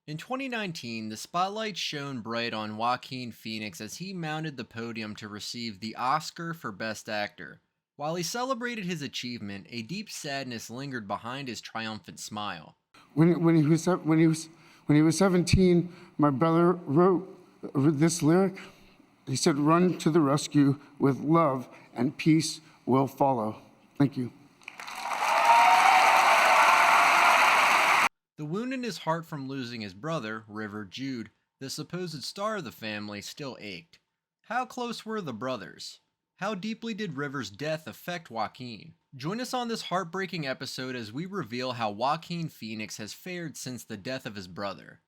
In 2019, the spotlight shone bright on Joaquin Phoenix as he mounted the podium to receive the Oscar for Best Actor. While he celebrated his achievement, a deep sadness lingered behind his triumphant smile. When he was 17, my brother wrote this lyric. He said, "Run to the rescue with love, and peace will follow." Thank you. The wound in his heart from losing his brother, River Jude, the supposed star of the family, still ached. How close were the brothers? How deeply did River's death affect Joaquin? Join us on this heartbreaking episode as we reveal how Joaquin Phoenix has fared since the death of his brother.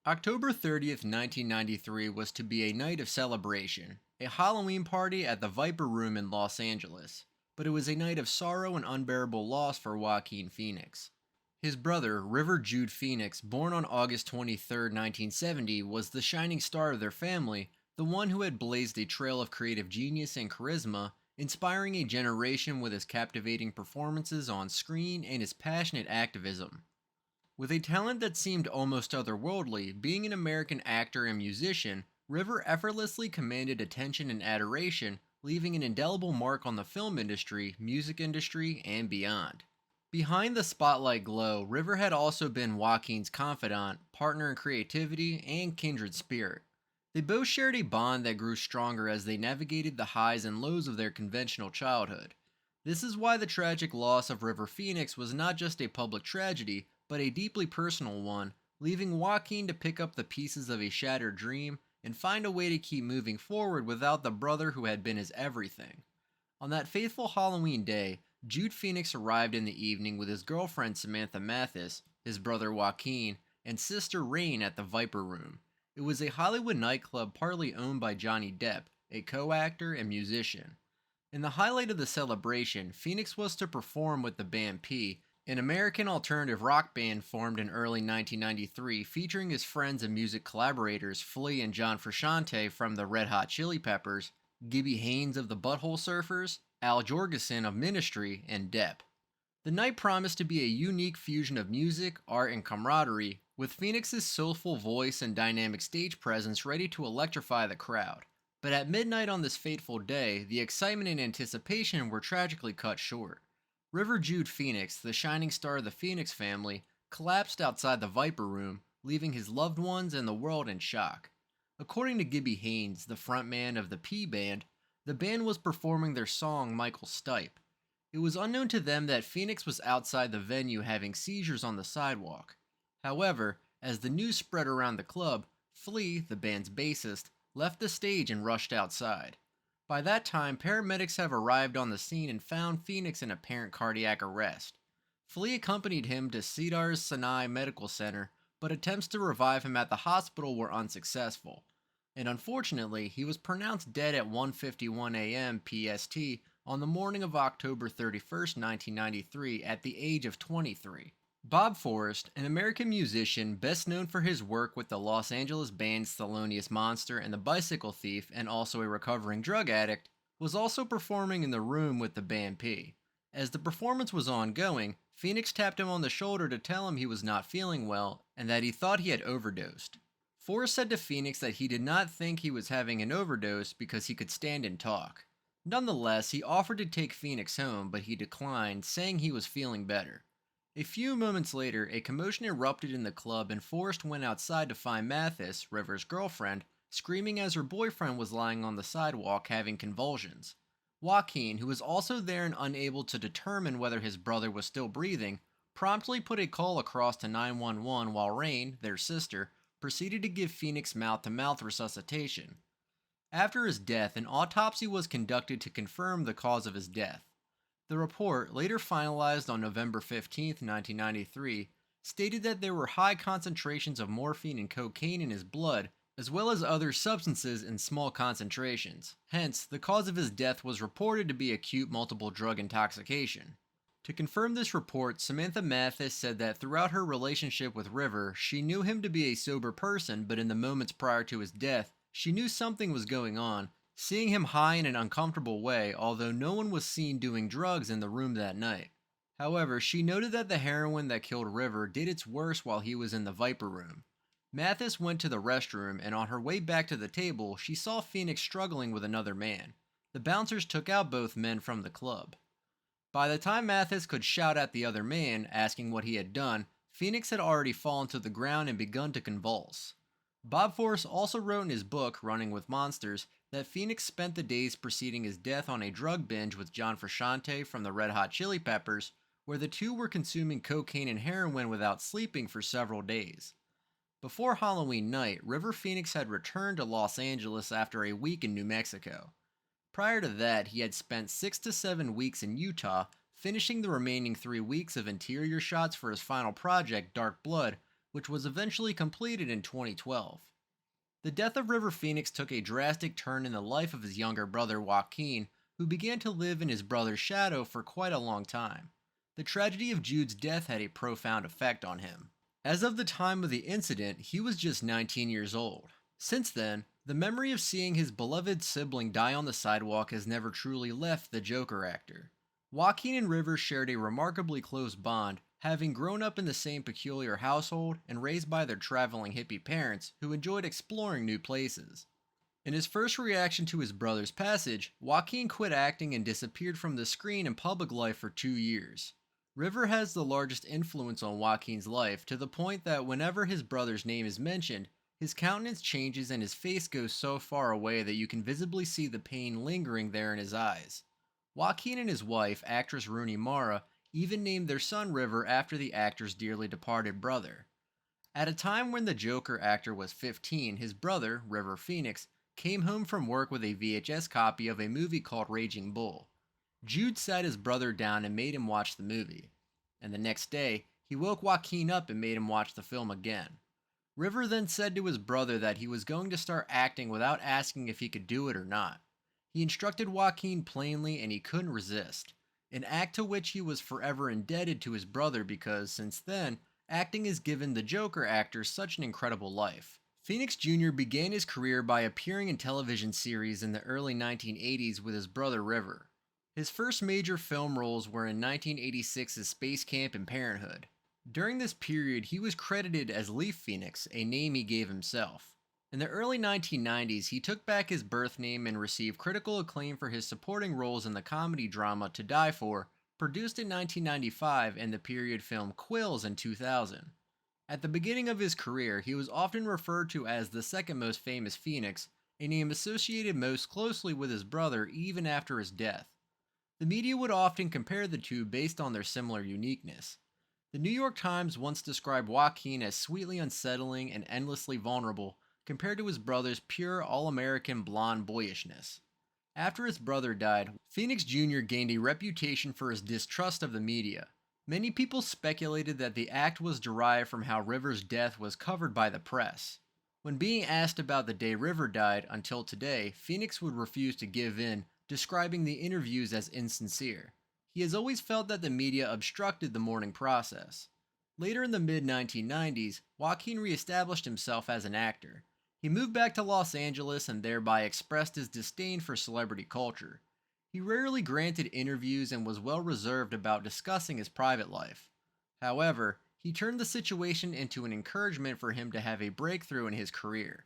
October 30th, 1993 was to be a night of celebration, a Halloween party at the Viper Room in Los Angeles. But it was a night of sorrow and unbearable loss for Joaquin Phoenix. His brother, River Jude Phoenix, born on August 23, 1970, was the shining star of their family, the one who had blazed a trail of creative genius and charisma, inspiring a generation with his captivating performances on screen and his passionate activism. With a talent that seemed almost otherworldly, being an American actor and musician, River effortlessly commanded attention and adoration, leaving an indelible mark on the film industry, music industry, and beyond. Behind the spotlight glow, River had also been Joaquin's confidant, partner in creativity, and kindred spirit. They both shared a bond that grew stronger as they navigated the highs and lows of their conventional childhood. This is why the tragic loss of River Phoenix was not just a public tragedy, but a deeply personal one, leaving Joaquin to pick up the pieces of a shattered dream and find a way to keep moving forward without the brother who had been his everything. On that fateful Halloween day, Jude Phoenix arrived in the evening with his girlfriend Samantha Mathis, his brother Joaquin, and sister Rain at the Viper Room. It was a Hollywood nightclub partly owned by Johnny Depp, a co-actor and musician. In the highlight of the celebration, Phoenix was to perform with the band P, an American alternative rock band formed in early 1993 featuring his friends and music collaborators Flea and John Frusciante from the Red Hot Chili Peppers, Gibby Haynes of the Butthole Surfers, Al Jourgensen of Ministry, and Depp. The night promised to be a unique fusion of music, art, and camaraderie, with Phoenix's soulful voice and dynamic stage presence ready to electrify the crowd. But at midnight on this fateful day, the excitement and anticipation were tragically cut short. River Jude Phoenix, the shining star of the Phoenix family, collapsed outside the Viper Room, leaving his loved ones and the world in shock. According to Gibby Haynes, the frontman of the P Band, the band was performing their song Michael Stipe. It was unknown to them that Phoenix was outside the venue having seizures on the sidewalk. However, as the news spread around the club, Flea, the band's bassist, left the stage and rushed outside. By that time, paramedics have arrived on the scene and found Phoenix in apparent cardiac arrest. Flea accompanied him to Cedars Sinai Medical Center, but attempts to revive him at the hospital were unsuccessful. And unfortunately, he was pronounced dead at 1:51 a.m. PST on the morning of October 31st, 1993, at the age of 23. Bob Forrest, an American musician best known for his work with the Los Angeles bands Thelonious Monster and the Bicycle Thief, and also a recovering drug addict, was also performing in the room with the band P. As the performance was ongoing, Phoenix tapped him on the shoulder to tell him he was not feeling well and that he thought he had overdosed. Forrest said to Phoenix that he did not think he was having an overdose because he could stand and talk. Nonetheless, he offered to take Phoenix home, but he declined, saying he was feeling better. A few moments later, a commotion erupted in the club and Forrest went outside to find Mathis, River's girlfriend, screaming as her boyfriend was lying on the sidewalk having convulsions. Joaquin, who was also there and unable to determine whether his brother was still breathing, promptly put a call across to 911 while Rain, their sister, proceeded to give Phoenix mouth-to-mouth resuscitation. After his death, an autopsy was conducted to confirm the cause of his death. The report, later finalized on November 15, 1993, stated that there were high concentrations of morphine and cocaine in his blood, as well as other substances in small concentrations. Hence, the cause of his death was reported to be acute multiple drug intoxication. To confirm this report, Samantha Mathis said that throughout her relationship with River, she knew him to be a sober person, but in the moments prior to his death, she knew something was going on, seeing him high in an uncomfortable way, although no one was seen doing drugs in the room that night. However, she noted that the heroin that killed River did its worst while he was in the Viper Room. Mathis went to the restroom, and on her way back to the table, she saw Phoenix struggling with another man. The bouncers took out both men from the club. By the time Mathis could shout at the other man, asking what he had done, Phoenix had already fallen to the ground and begun to convulse. Bob Force also wrote in his book, Running with Monsters, that Phoenix spent the days preceding his death on a drug binge with John Frusciante from the Red Hot Chili Peppers, where the two were consuming cocaine and heroin without sleeping for several days. Before Halloween night, River Phoenix had returned to Los Angeles after a week in New Mexico. Prior to that, he had spent 6 to 7 weeks in Utah, finishing the remaining 3 weeks of interior shots for his final project, Dark Blood, which was eventually completed in 2012. The death of River Phoenix took a drastic turn in the life of his younger brother Joaquin, who began to live in his brother's shadow for quite a long time. The tragedy of Jude's death had a profound effect on him. As of the time of the incident, he was just 19 years old. Since then, the memory of seeing his beloved sibling die on the sidewalk has never truly left the Joker actor. Joaquin and River shared a remarkably close bond, having grown up in the same peculiar household and raised by their traveling hippie parents who enjoyed exploring new places. In his first reaction to his brother's passage, Joaquin quit acting and disappeared from the screen and public life for 2 years. River has the largest influence on Joaquin's life to the point that whenever his brother's name is mentioned, his countenance changes and his face goes so far away that you can visibly see the pain lingering there in his eyes. Joaquin and his wife, actress Rooney Mara, even named their son River after the actor's dearly departed brother. At a time when the Joker actor was 15, his brother, River Phoenix, came home from work with a VHS copy of a movie called Raging Bull. Jude sat his brother down and made him watch the movie. And the next day, he woke Joaquin up and made him watch the film again. River then said to his brother that he was going to start acting without asking if he could do it or not. He instructed Joaquin plainly and he couldn't resist, an act to which he was forever indebted to his brother because, since then, acting has given the Joker actor such an incredible life. Phoenix Jr. began his career by appearing in television series in the early 1980s with his brother River. His first major film roles were in 1986's Space Camp and Parenthood. During this period, he was credited as Leaf Phoenix, a name he gave himself. In the early 1990s, he took back his birth name and received critical acclaim for his supporting roles in the comedy drama To Die For, produced in 1995, and the period film Quills in 2000. At the beginning of his career, he was often referred to as the second most famous Phoenix, a name associated most closely with his brother even after his death. The media would often compare the two based on their similar uniqueness. The New York Times once described Joaquin as sweetly unsettling and endlessly vulnerable compared to his brother's pure all-American blonde boyishness. After his brother died, Phoenix Jr. gained a reputation for his distrust of the media. Many people speculated that the act was derived from how River's death was covered by the press. When being asked about the day River died until today, Phoenix would refuse to give in, describing the interviews as insincere. He has always felt that the media obstructed the mourning process. Later in the mid-1990s, Joaquin reestablished himself as an actor. He moved back to Los Angeles and thereby expressed his disdain for celebrity culture. He rarely granted interviews and was well reserved about discussing his private life. However, he turned the situation into an encouragement for him to have a breakthrough in his career.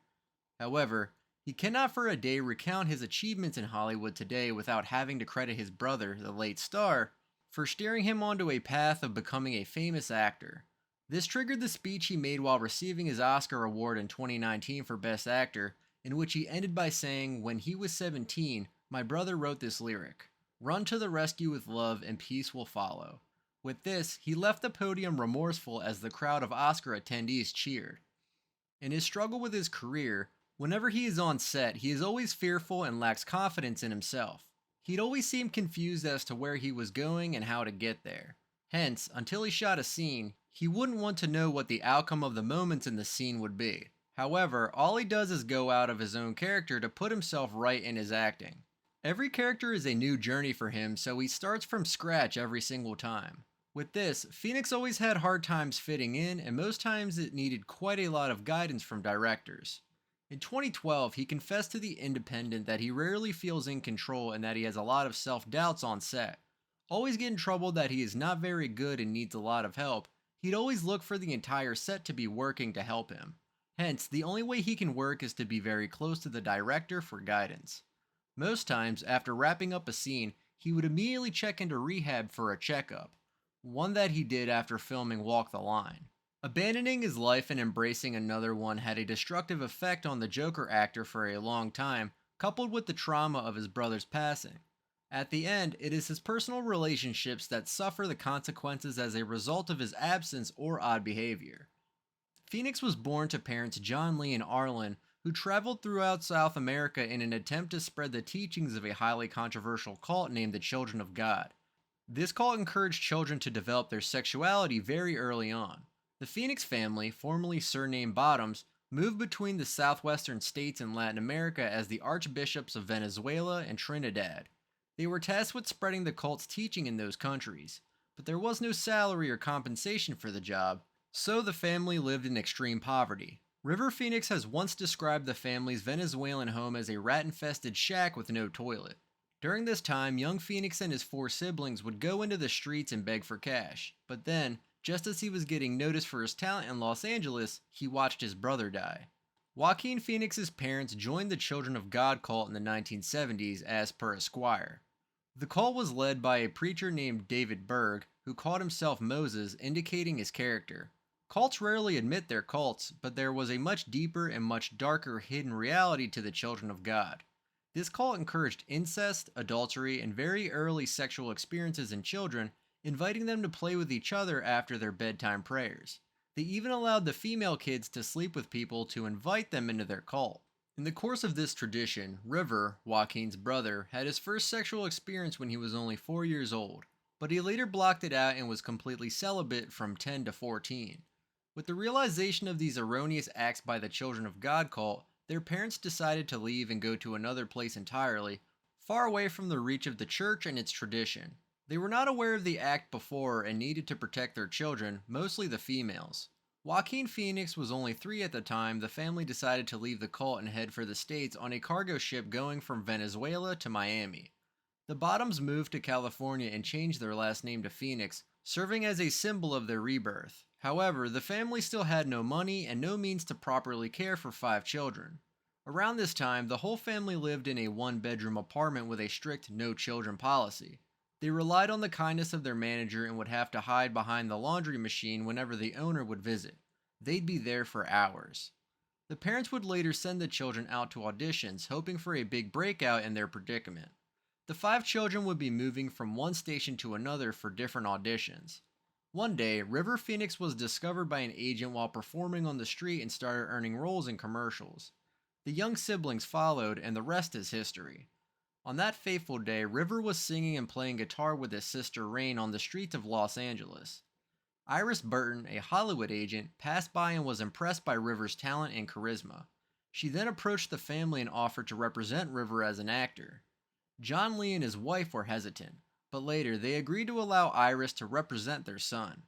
However, he cannot for a day recount his achievements in Hollywood today without having to credit his brother, the late star, for steering him onto a path of becoming a famous actor. This triggered the speech he made while receiving his Oscar award in 2019 for Best Actor, in which he ended by saying, "When he was 17, my brother wrote this lyric, 'Run to the rescue with love and peace will follow.' With this, he left the podium remorseful as the crowd of Oscar attendees cheered. In his struggle with his career, whenever he is on set, he is always fearful and lacks confidence in himself. He'd always seemed confused as to where he was going and how to get there. Hence, until he shot a scene, he wouldn't want to know what the outcome of the moments in the scene would be. However, all he does is go out of his own character to put himself right in his acting. Every character is a new journey for him, so he starts from scratch every single time. With this, Phoenix always had hard times fitting in, and most times it needed quite a lot of guidance from directors. In 2012, he confessed to The Independent that he rarely feels in control and that he has a lot of self-doubts on set. Always get in trouble that he is not very good and needs a lot of help, he'd always look for the entire set to be working to help him. Hence, the only way he can work is to be very close to the director for guidance. Most times, after wrapping up a scene, he would immediately check into rehab for a checkup, one that he did after filming Walk the Line. Abandoning his life and embracing another one had a destructive effect on the Joker actor for a long time, coupled with the trauma of his brother's passing. At the end, it is his personal relationships that suffer the consequences as a result of his absence or odd behavior. Phoenix was born to parents John Lee and Arlen, who traveled throughout South America in an attempt to spread the teachings of a highly controversial cult named the Children of God. This cult encouraged children to develop their sexuality very early on. The Phoenix family, formerly surnamed Bottoms, moved between the southwestern states and Latin America as the archbishops of Venezuela and Trinidad. They were tasked with spreading the cult's teaching in those countries, but there was no salary or compensation for the job, so the family lived in extreme poverty. River Phoenix has once described the family's Venezuelan home as a rat-infested shack with no toilet. During this time, young Phoenix and his 4 siblings would go into the streets and beg for cash, but then, just as he was getting noticed for his talent in Los Angeles, he watched his brother die. Joaquin Phoenix's parents joined the Children of God cult in the 1970s as per Esquire. The cult was led by a preacher named David Berg, who called himself Moses, indicating his character. Cults rarely admit their cults, but there was a much deeper and much darker hidden reality to the Children of God. This cult encouraged incest, adultery, and very early sexual experiences in children, inviting them to play with each other after their bedtime prayers. They even allowed the female kids to sleep with people to invite them into their cult. In the course of this tradition, River, Joaquin's brother, had his first sexual experience when he was only 4 years old, but he later blocked it out and was completely celibate from 10 to 14. With the realization of these erroneous acts by the Children of God cult, their parents decided to leave and go to another place entirely, far away from the reach of the church and its tradition. They were not aware of the act before and needed to protect their children, mostly the females. Joaquin Phoenix was only 3 at the time. The family decided to leave the cult and head for the States on a cargo ship going from Venezuela to Miami. The Bottoms moved to California and changed their last name to Phoenix, serving as a symbol of their rebirth. However, the family still had no money and no means to properly care for 5 children. Around this time, the whole family lived in a 1-bedroom apartment with a strict no children policy. They relied on the kindness of their manager and would have to hide behind the laundry machine whenever the owner would visit. They'd be there for hours. The parents would later send the children out to auditions, hoping for a big breakout in their predicament. The 5 children would be moving from one station to another for different auditions. One day, River Phoenix was discovered by an agent while performing on the street and started earning roles in commercials. The young siblings followed, and the rest is history. On that fateful day, River was singing and playing guitar with his sister Rain on the streets of Los Angeles. Iris Burton, a Hollywood agent, passed by and was impressed by River's talent and charisma. She then approached the family and offered to represent River as an actor. John Lee and his wife were hesitant, but later they agreed to allow Iris to represent their son.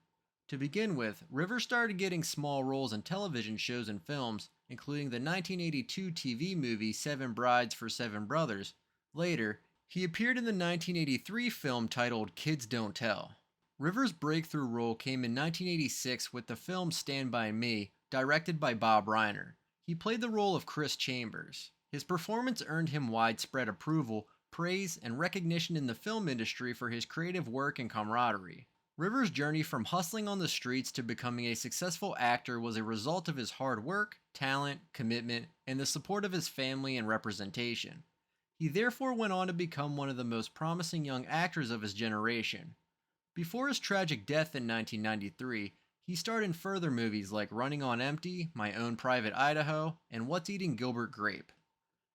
To begin with, River started getting small roles in television shows and films, including the 1982 TV movie 7 Brides for 7 Brothers. Later, he appeared in the 1983 film titled Kids Don't Tell. River's breakthrough role came in 1986 with the film Stand By Me, directed by Bob Reiner. He played the role of Chris Chambers. His performance earned him widespread approval, praise, and recognition in the film industry for his creative work and camaraderie. River's journey from hustling on the streets to becoming a successful actor was a result of his hard work, talent, commitment, and the support of his family and representation. He therefore went on to become one of the most promising young actors of his generation. Before his tragic death in 1993, he starred in further movies like Running on Empty, My Own Private Idaho, and What's Eating Gilbert Grape.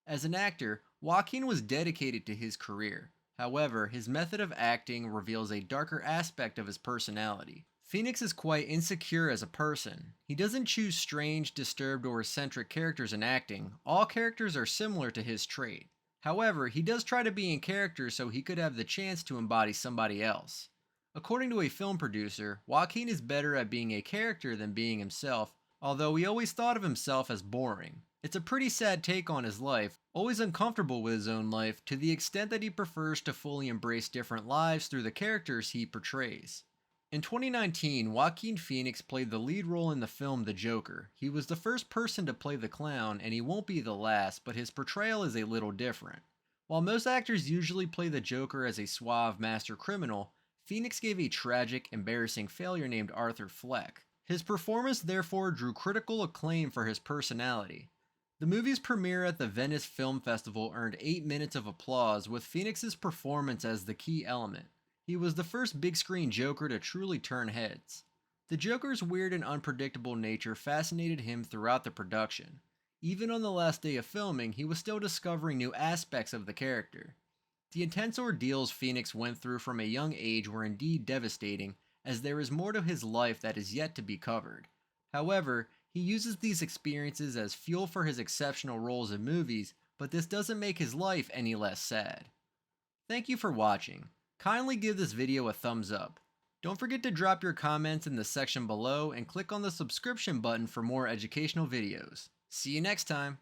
As an actor, Joaquin was dedicated to his career. However, his method of acting reveals a darker aspect of his personality. Phoenix is quite insecure as a person. He doesn't choose strange, disturbed, or eccentric characters in acting. All characters are similar to his trait. However, he does try to be in character so he could have the chance to embody somebody else. According to a film producer, Joaquin is better at being a character than being himself, although he always thought of himself as boring. It's a pretty sad take on his life, always uncomfortable with his own life to the extent that he prefers to fully embrace different lives through the characters he portrays. In 2019, Joaquin Phoenix played the lead role in the film The Joker. He was the first person to play the clown, and he won't be the last, but his portrayal is a little different. While most actors usually play the Joker as a suave master criminal, Phoenix gave a tragic, embarrassing failure named Arthur Fleck. His performance therefore drew critical acclaim for his personality. The movie's premiere at the Venice Film Festival earned 8 minutes of applause, with Phoenix's performance as the key element. He was the first big-screen Joker to truly turn heads. The Joker's weird and unpredictable nature fascinated him throughout the production. Even on the last day of filming, he was still discovering new aspects of the character. The intense ordeals Phoenix went through from a young age were indeed devastating, as there is more to his life that is yet to be covered. However, he uses these experiences as fuel for his exceptional roles in movies, but this doesn't make his life any less sad. Thank you for watching. Kindly give this video a thumbs up. Don't forget to drop your comments in the section below and click on the subscription button for more educational videos. See you next time!